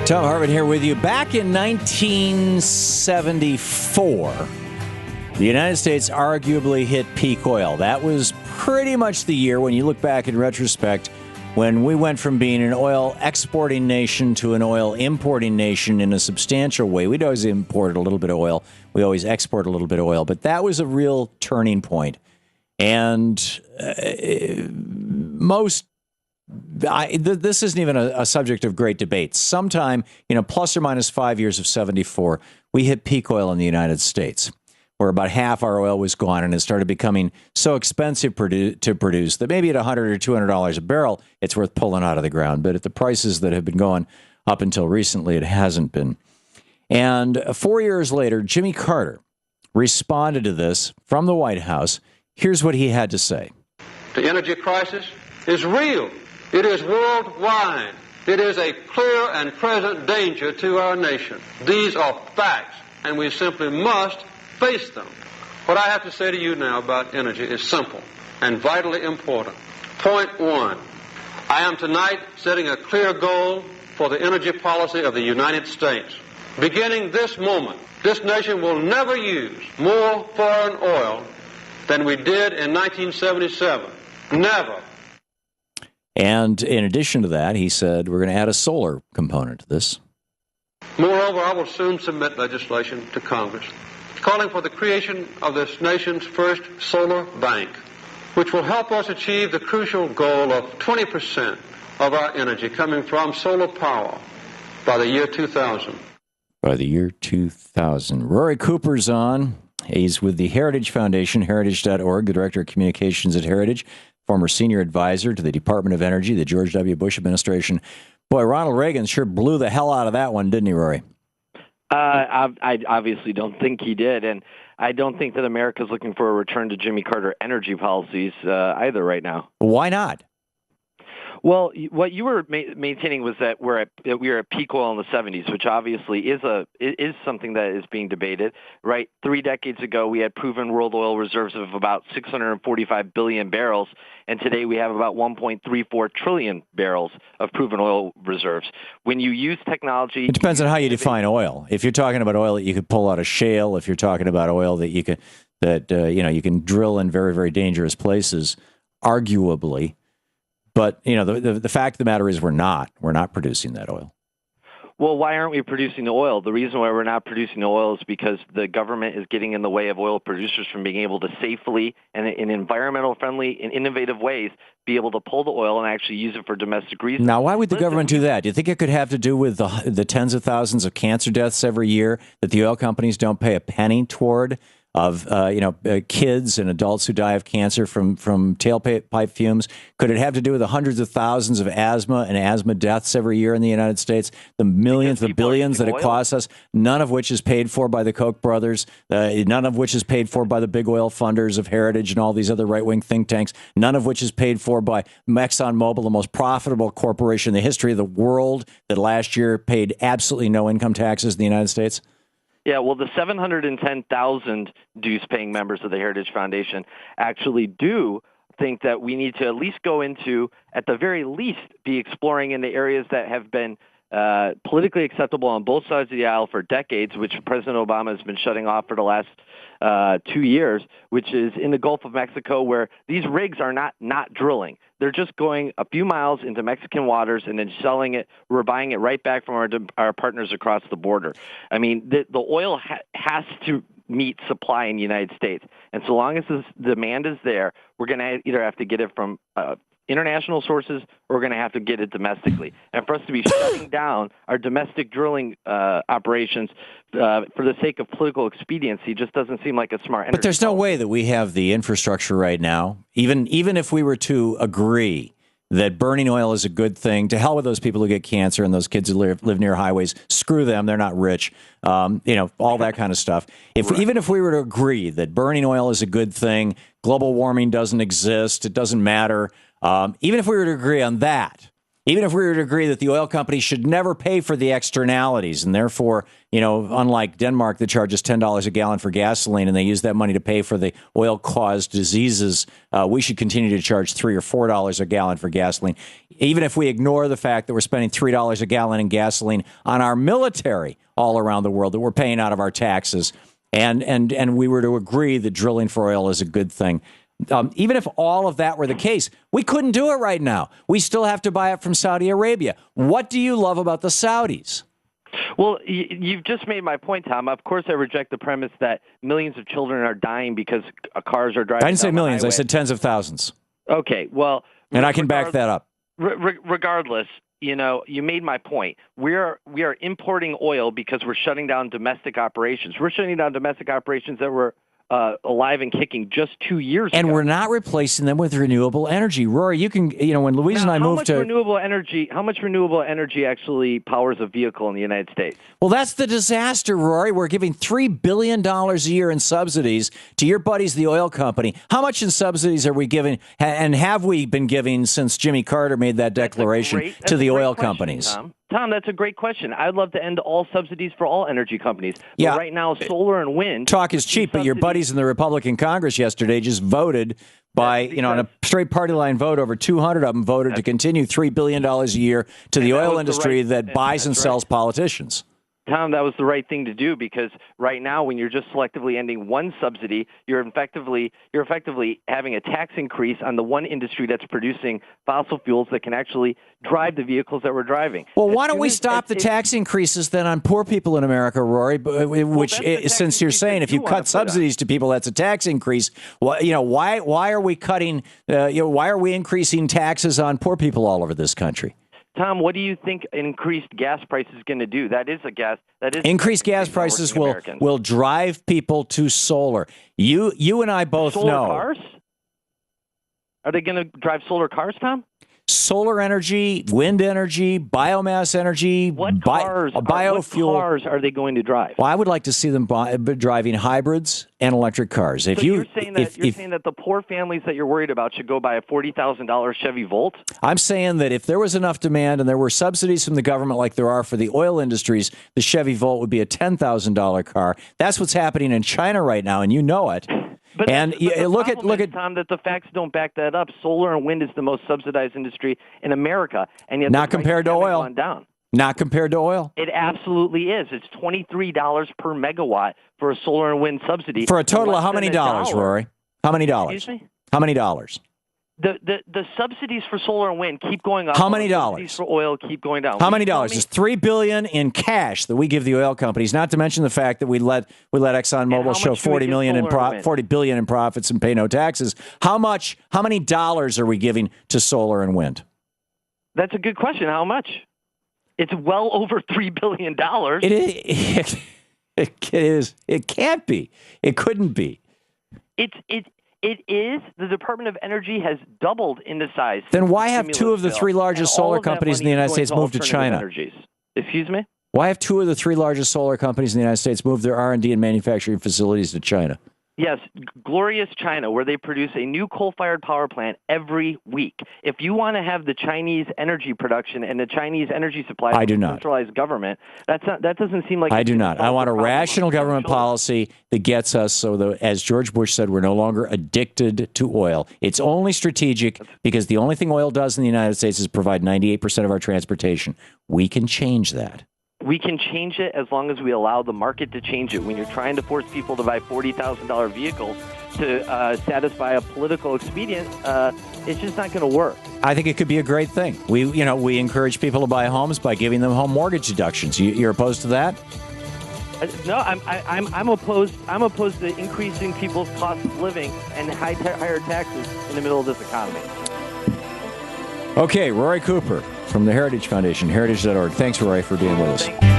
Thom Hartmann here with you. Back in 1974, the United States arguably hit peak oil. That was pretty much the year, when you look back in retrospect, when we went from being an oil exporting nation to an oil importing nation in a substantial way. We'd always import a little bit of oil. We always export a little bit of oil. But that was a real turning point. And this isn't even a subject of great debate. Sometime, plus or minus 5 years of 74, we hit peak oil in the United States, where about half our oil was gone, and it started becoming so expensive to produce that maybe at $100 or $200 a barrel, it's worth pulling out of the ground. But at the prices that have been going up until recently, it hasn't been. And 4 years later, Jimmy Carter responded to this from the White House. Here's what he had to say. The energy crisis is real. It is worldwide. It is a clear and present danger to our nation. These are facts, and we simply must face them. What I have to say to you now about energy is simple and vitally important. Point one, I am tonight setting a clear goal for the energy policy of the United States. Beginning this moment, this nation will never use more foreign oil than we did in 1977. Never. And in addition to that, he said, we're going to add a solar component to this. Moreover, I will soon submit legislation to Congress calling for the creation of this nation's first solar bank, which will help us achieve the crucial goal of 20% of our energy coming from solar power by the year 2000. By the year 2000. Rory Cooper's on. He's with the Heritage Foundation, heritage.org, the Director of Communications at Heritage, former senior advisor to the Department of Energy, the George W. Bush administration. Boy, Ronald Reagan sure blew the hell out of that one, didn't he, Rory? I obviously don't think he did, and I don't think that America's looking for a return to Jimmy Carter energy policies either right now. Why not? Well, what you were maintaining was that we were at peak oil in the 70s, which obviously is something that is being debated. Right, 3 decades ago, we had proven world oil reserves of about 645 billion barrels, and today we have about 1.34 trillion barrels of proven oil reserves. When you use technology, it depends on how you define oil. If you're talking about oil that you could pull out of shale, if you're talking about oil that you can drill in very, very dangerous places, arguably. But, the fact of the matter is we're not producing that oil. Well, why aren't we producing the oil? The reason why we're not producing the oil is because the government is getting in the way of oil producers from being able to safely and in environmental friendly and innovative ways be able to pull the oil and actually use it for domestic reasons. Now, why would the government do that? Do you think it could have to do with the tens of thousands of cancer deaths every year that the oil companies don't pay a penny toward? Of kids and adults who die of cancer from tailpipe fumes? Could it have to do with the hundreds of thousands of asthma and asthma deaths every year in the United States? The millions, the billions that it costs us, none of which is paid for by the Koch brothers, none of which is paid for by the big oil funders of Heritage and all these other right-wing think tanks, none of which is paid for by ExxonMobil, the most profitable corporation in the history of the world that last year paid absolutely no income taxes in the United States? Yeah, well, the 710,000 dues-paying members of the Heritage Foundation actually do think that we need to at least go into, at the very least, be exploring in the areas that have been politically acceptable on both sides of the aisle for decades, which President Obama has been shutting off for the last 2 years, which is in the Gulf of Mexico, where these rigs are not drilling. They're just going a few miles into Mexican waters and then selling it. We're buying it right back from our partners across the border. I mean, the oil has to meet supply in the United States. And so long as this demand is there, we're going to either have to get it from international sources, or we're going to have to get it domestically. And for us to be shutting down our domestic drilling operations for the sake of political expediency just doesn't seem like a smart energy. But there's no way that we have the infrastructure right now, even if we were to agree that burning oil is a good thing. To hell with those people who get cancer and those kids who live near highways. Screw them. They're not rich. All that kind of stuff. Even if we were to agree that burning oil is a good thing, global warming doesn't exist, it doesn't matter. Even if we were to agree on that, even if we were to agree that the oil companies should never pay for the externalities, and therefore, unlike Denmark that charges $10 a gallon for gasoline and they use that money to pay for the oil-caused diseases, we should continue to charge $3 or $4 a gallon for gasoline. even if we ignore the fact that we're spending $3 a gallon in gasoline on our military all around the world that we're paying out of our taxes, and we were to agree that drilling for oil is a good thing. Even if all of that were the case, we couldn't do it right now. We still have to buy it from Saudi Arabia. What do you love about the Saudis? Well, you've just made my point, Tom. Of course, I reject the premise that millions of children are dying because cars are driving. I didn't say millions. I said tens of thousands. Okay, well, and I can back that up. Regardless, you made my point. We are importing oil because we're shutting down domestic operations. We're shutting down domestic operations that were alive and kicking just 2 years ago. And we're not replacing them with renewable energy. Rory, you can, when Louise and I moved to... How much renewable energy actually powers a vehicle in the United States? Well, that's the disaster, Rory. We're giving $3 billion a year in subsidies to your buddies, the oil company. How much in subsidies are we giving, and have we been giving since Jimmy Carter made that declaration to the oil companies? Tom, that's a great question. I'd love to end all subsidies for all energy companies. Yeah. But right now, solar and wind... Talk is cheap, but your buddies in the Republican Congress yesterday just voted by, on a straight party line vote, over 200 of them voted to continue $3 billion a year to the oil industry that buys and sells politicians. Tom, that was the right thing to do, because right now, when you're just selectively ending one subsidy, you're effectively having a tax increase on the one industry that's producing fossil fuels that can actually drive the vehicles that we're driving. Well, why don't we stop the tax increases then on poor people in America, Rory? Which, since you're saying if you cut subsidies to people, that's a tax increase. Well, why are we cutting? Why are we increasing taxes on poor people all over this country? Tom, what do you think increased gas prices is going to do? Increased gas prices will drive people to solar. You and I both know. Solar cars? Are they going to drive solar cars, Tom? Solar energy, wind energy, biomass energy, biofuel. What cars are they going to drive? Well, I would like to see them driving hybrids and electric cars. You're saying that the poor families that you're worried about should go buy a $40,000 Chevy Volt? I'm saying that if there was enough demand and there were subsidies from the government like there are for the oil industries, the Chevy Volt would be a $10,000 car. That's what's happening in China right now, and you know it. But look at Tom, that the facts don't back that up. Solar and wind is the most subsidized industry in America, and yet not compared to oil. Not compared to oil. It absolutely is. It's $23 per megawatt for a solar and wind subsidy. For a total of how many dollars, Rory? How many dollars? Excuse me? How many dollars? The subsidies for solar and wind keep going up. How many dollars? Subsidies for oil keep going down. How many dollars? It's $3 billion in cash that we give the oil companies. Not to mention the fact that we let ExxonMobil show $40 billion in profits and pay no taxes. How many dollars are we giving to solar and wind? That's a good question. How much? It's well over $3 billion. It is. It can't be. It couldn't be. It is. The Department of Energy has doubled in the size. Then why have two of the three largest solar companies in the United States moved to China? Excuse me? Why have two of the three largest solar companies in the United States moved their R&D and manufacturing facilities to China? Yes, glorious China, where they produce a new coal-fired power plant every week. If you want to have the Chinese energy production and the Chinese energy supply, I do not. Centralized government. That doesn't seem like. I do not. I want a rational government policy that gets us so that, as George Bush said, we're no longer addicted to oil. It's only strategic because the only thing oil does in the United States is provide 98% of our transportation. We can change that. We can change it as long as we allow the market to change it. When you're trying to force people to buy $40,000 vehicles to satisfy a political expedient, it's just not going to work. I think it could be a great thing. We encourage people to buy homes by giving them home mortgage deductions. You're opposed to that? No, I'm opposed. I'm opposed to increasing people's cost of living and higher taxes in the middle of this economy. Okay, Rory Cooper from the Heritage Foundation, heritage.org. Thanks, Rory, for being with us.